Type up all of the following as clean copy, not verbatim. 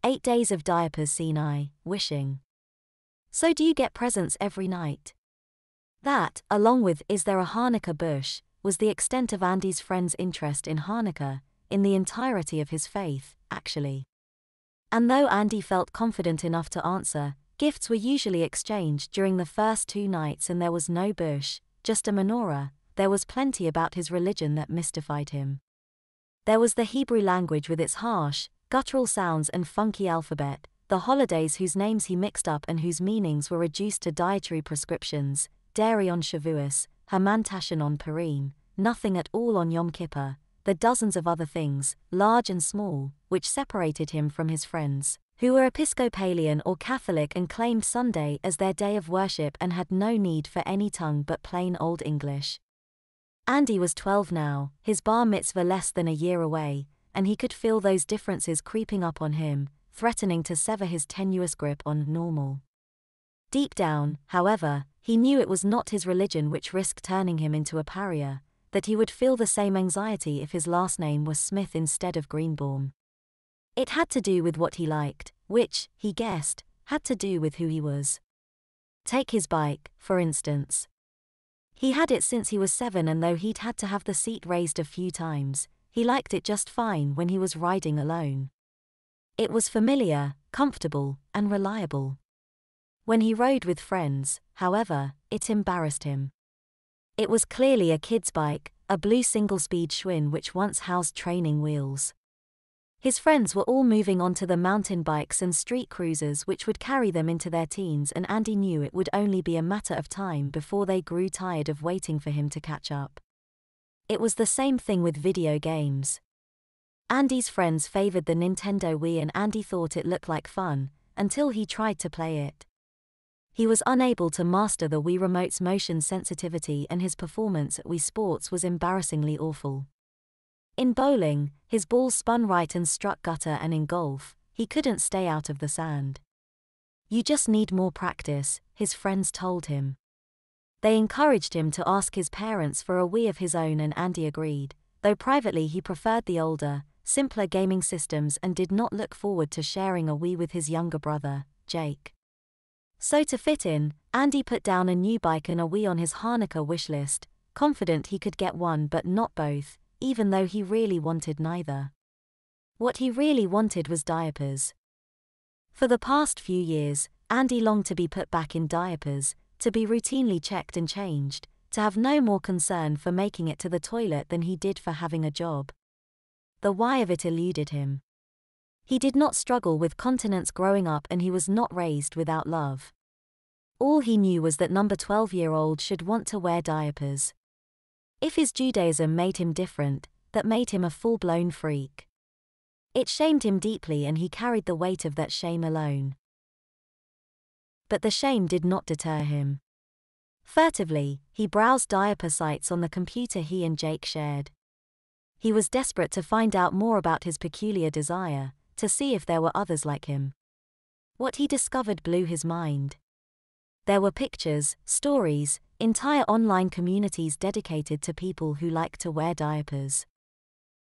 8 days of diapers. Scene I, wishing. So do you get presents every night? That, along with is there a Hanukah bush, was the extent of Andy's friend's interest in Hanukah, in the entirety of his faith, actually. And though Andy felt confident enough to answer, gifts were usually exchanged during the first 2 nights and there was no bush, just a menorah, there was plenty about his religion that mystified him. There was the Hebrew language with its harsh, guttural sounds and funky alphabet, the holidays whose names he mixed up and whose meanings were reduced to dietary prescriptions, dairy on Shavuos, Hamantashen on Purim, nothing at all on Yom Kippur, the dozens of other things, large and small, which separated him from his friends, who were Episcopalian or Catholic and claimed Sunday as their day of worship and had no need for any tongue but plain Old English. Andy was 12 now, his bar mitzvah less than a year away, and he could feel those differences creeping up on him, threatening to sever his tenuous grip on normal. Deep down, however, he knew it was not his religion which risked turning him into a pariah, that he would feel the same anxiety if his last name was Smith instead of Greenbaum. It had to do with what he liked, which, he guessed, had to do with who he was. Take his bike, for instance. He had it since he was 7 and though he'd had to have the seat raised a few times, he liked it just fine when he was riding alone. It was familiar, comfortable, and reliable. When he rode with friends, however, it embarrassed him. It was clearly a kid's bike, a blue single-speed Schwinn which once housed training wheels. His friends were all moving on to the mountain bikes and street cruisers which would carry them into their teens and Andy knew it would only be a matter of time before they grew tired of waiting for him to catch up. It was the same thing with video games. Andy's friends favored the Nintendo Wii and Andy thought it looked like fun, until he tried to play it. He was unable to master the Wii Remote's motion sensitivity and his performance at Wii Sports was embarrassingly awful. In bowling, his ball spun right and struck gutter and in golf, he couldn't stay out of the sand. You just need more practice, his friends told him. They encouraged him to ask his parents for a Wii of his own and Andy agreed, though privately he preferred the older, simpler gaming systems and did not look forward to sharing a Wii with his younger brother, Jake. So to fit in, Andy put down a new bike and a Wii on his Hanukah wish list, confident he could get one but not both, even though he really wanted neither. What he really wanted was diapers. For the past few years, Andy longed to be put back in diapers, to be routinely checked and changed, to have no more concern for making it to the toilet than he did for having a job. The why of it eluded him. He did not struggle with continence growing up and he was not raised without love. All he knew was that number 12-year-old should want to wear diapers. If his Judaism made him different, that made him a full-blown freak. It shamed him deeply and he carried the weight of that shame alone. But the shame did not deter him. Furtively, he browsed diaper sites on the computer he and Jake shared. He was desperate to find out more about his peculiar desire, to see if there were others like him. What he discovered blew his mind. There were pictures, stories, entire online communities dedicated to people who like to wear diapers.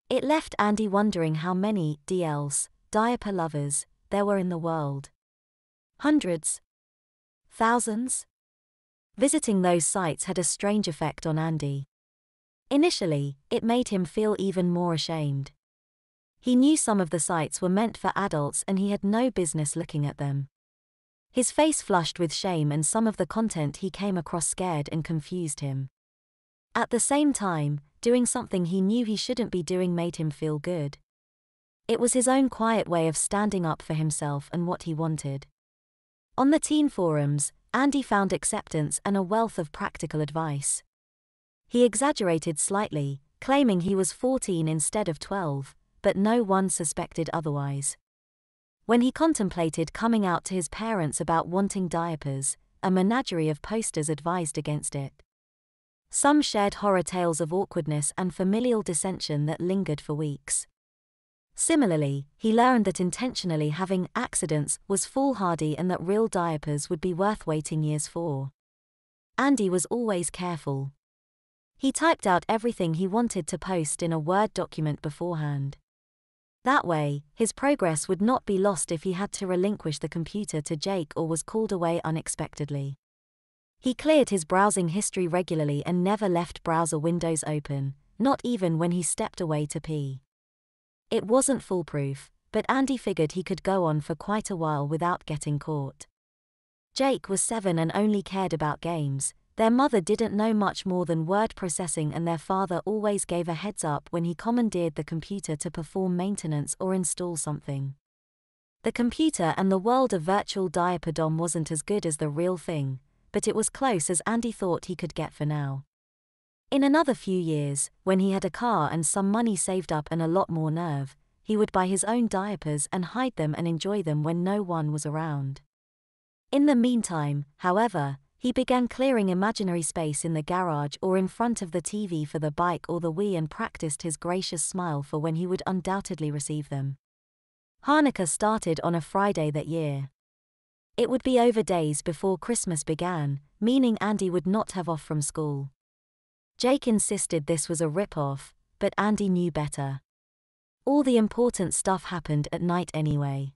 It left Andy wondering how many ABDLs, diaper lovers, there were in the world. Hundreds? Thousands? Visiting those sites had a strange effect on Andy. Initially, it made him feel even more ashamed. He knew some of the sites were meant for adults and he had no business looking at them. His face flushed with shame and some of the content he came across scared and confused him. At the same time, doing something he knew he shouldn't be doing made him feel good. It was his own quiet way of standing up for himself and what he wanted. On the teen forums, Andy found acceptance and a wealth of practical advice. He exaggerated slightly, claiming he was 14 instead of 12, but no one suspected otherwise. When he contemplated coming out to his parents about wanting diapers, a menagerie of posters advised against it. Some shared horror tales of awkwardness and familial dissension that lingered for weeks. Similarly, he learned that intentionally having accidents was foolhardy and that real diapers would be worth waiting years for. Andy was always careful. He typed out everything he wanted to post in a Word document beforehand. That way, his progress would not be lost if he had to relinquish the computer to Jake or was called away unexpectedly. He cleared his browsing history regularly and never left browser windows open, not even when he stepped away to pee. It wasn't foolproof, but Andy figured he could go on for quite a while without getting caught. Jake was 7 and only cared about games. Their mother didn't know much more than word processing, and their father always gave a heads up when he commandeered the computer to perform maintenance or install something. The computer and the world of virtual Diaperdom wasn't as good as the real thing, but it was close as Andy thought he could get for now. In another few years, when he had a car and some money saved up and a lot more nerve, he would buy his own diapers and hide them and enjoy them when no one was around. In the meantime, however, he began clearing imaginary space in the garage or in front of the TV for the bike or the Wii and practiced his gracious smile for when he would undoubtedly receive them. Hanukah started on a Friday that year. It would be over days before Christmas began, meaning Andy would not have off from school. Jake insisted this was a rip-off, but Andy knew better. All the important stuff happened at night anyway.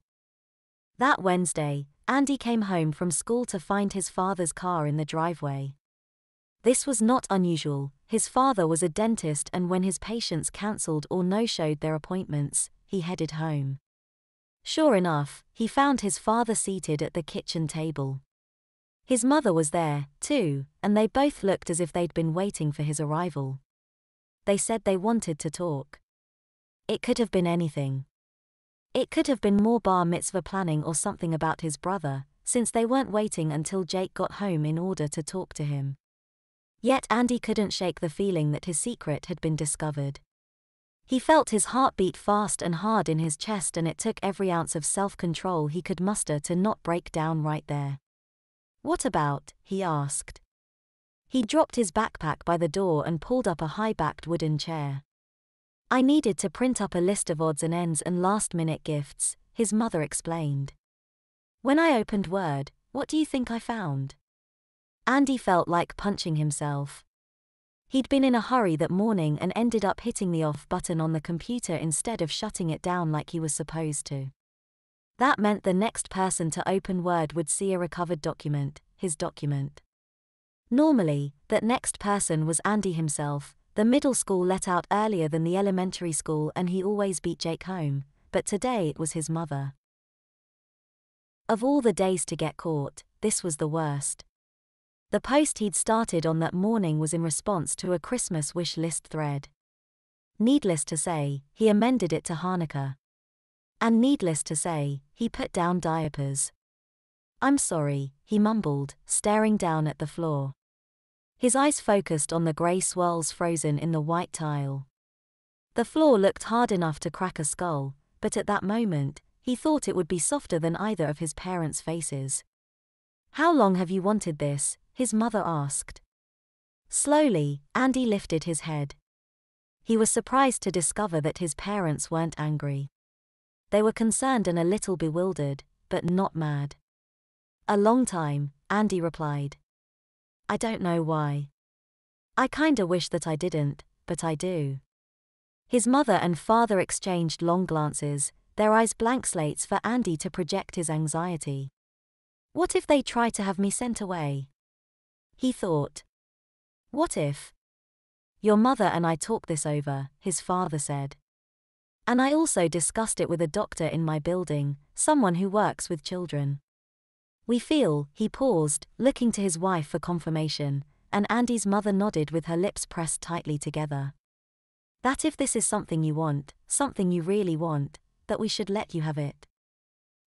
That Wednesday, Andy came home from school to find his father's car in the driveway. This was not unusual. His father was a dentist, and when his patients cancelled or no-showed their appointments, he headed home. Sure enough, he found his father seated at the kitchen table. His mother was there, too, and they both looked as if they'd been waiting for his arrival. They said they wanted to talk. It could have been anything. It could have been more bar mitzvah planning or something about his brother, since they weren't waiting until Jake got home in order to talk to him. Yet Andy couldn't shake the feeling that his secret had been discovered. He felt his heart beat fast and hard in his chest, and it took every ounce of self-control he could muster to not break down right there. "What about?" he asked. He dropped his backpack by the door and pulled up a high-backed wooden chair. "I needed to print up a list of odds and ends and last-minute gifts," his mother explained. "When I opened Word, what do you think I found?" Andy felt like punching himself. He'd been in a hurry that morning and ended up hitting the off button on the computer instead of shutting it down like he was supposed to. That meant the next person to open Word would see a recovered document, his document. Normally, that next person was Andy himself. The middle school let out earlier than the elementary school and he always beat Jake home, but today it was his mother. Of all the days to get caught, this was the worst. The post he'd started on that morning was in response to a Christmas wish list thread. Needless to say, he amended it to Hanukah. And needless to say, he put down diapers. "I'm sorry," he mumbled, staring down at the floor. His eyes focused on the grey swirls frozen in the white tile. The floor looked hard enough to crack a skull, but at that moment, he thought it would be softer than either of his parents' faces. "How long have you wanted this?" his mother asked. Slowly, Andy lifted his head. He was surprised to discover that his parents weren't angry. They were concerned and a little bewildered, but not mad. "A long time," Andy replied. "I don't know why. I kinda wish that I didn't, but I do." His mother and father exchanged long glances, their eyes blank slates for Andy to project his anxiety. "What if they try to have me sent away?" he thought. "What if?" "Your mother and I talked this over," his father said. "And I also discussed it with a doctor in my building, someone who works with children. We feel," he paused, looking to his wife for confirmation, and Andy's mother nodded with her lips pressed tightly together, "that if this is something you want, something you really want, that we should let you have it."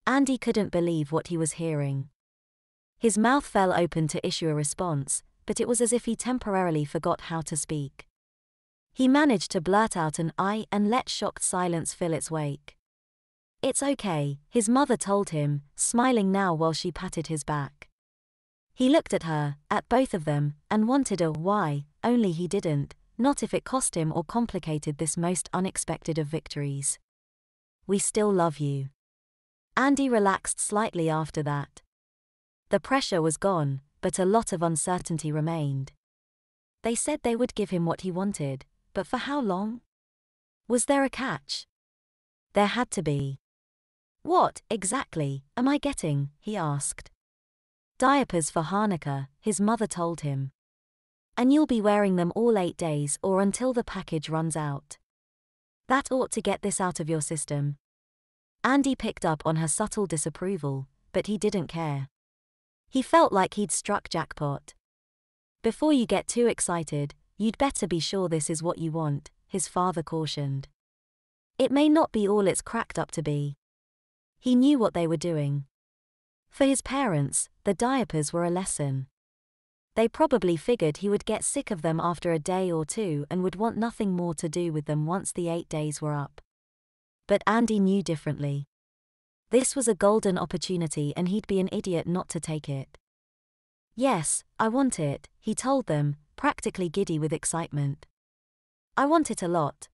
Andy couldn't believe what he was hearing. His mouth fell open to issue a response, but it was as if he temporarily forgot how to speak. He managed to blurt out an "I" and let shocked silence fill its wake. "It's okay," his mother told him, smiling now while she patted his back. He looked at her, at both of them, and wanted a "why," only he didn't, not if it cost him or complicated this most unexpected of victories. "We still love you." Andy relaxed slightly after that. The pressure was gone, but a lot of uncertainty remained. They said they would give him what he wanted, but for how long? Was there a catch? There had to be. What, exactly, am I getting? He asked. Diapers for Hanukah, his mother told him. And you'll be wearing them all 8 days or until the package runs out. That ought to get this out of your system. Andy picked up on her subtle disapproval, but he didn't care. He felt like he'd struck jackpot. Before you get too excited, you'd better be sure this is what you want, his father cautioned. It may not be all it's cracked up to be. He knew what they were doing. For his parents, the diapers were a lesson. They probably figured he would get sick of them after a day or two and would want nothing more to do with them once the 8 days were up. But Andy knew differently. This was a golden opportunity and he'd be an idiot not to take it. Yes, I want it, he told them, practically giddy with excitement. I want it a lot.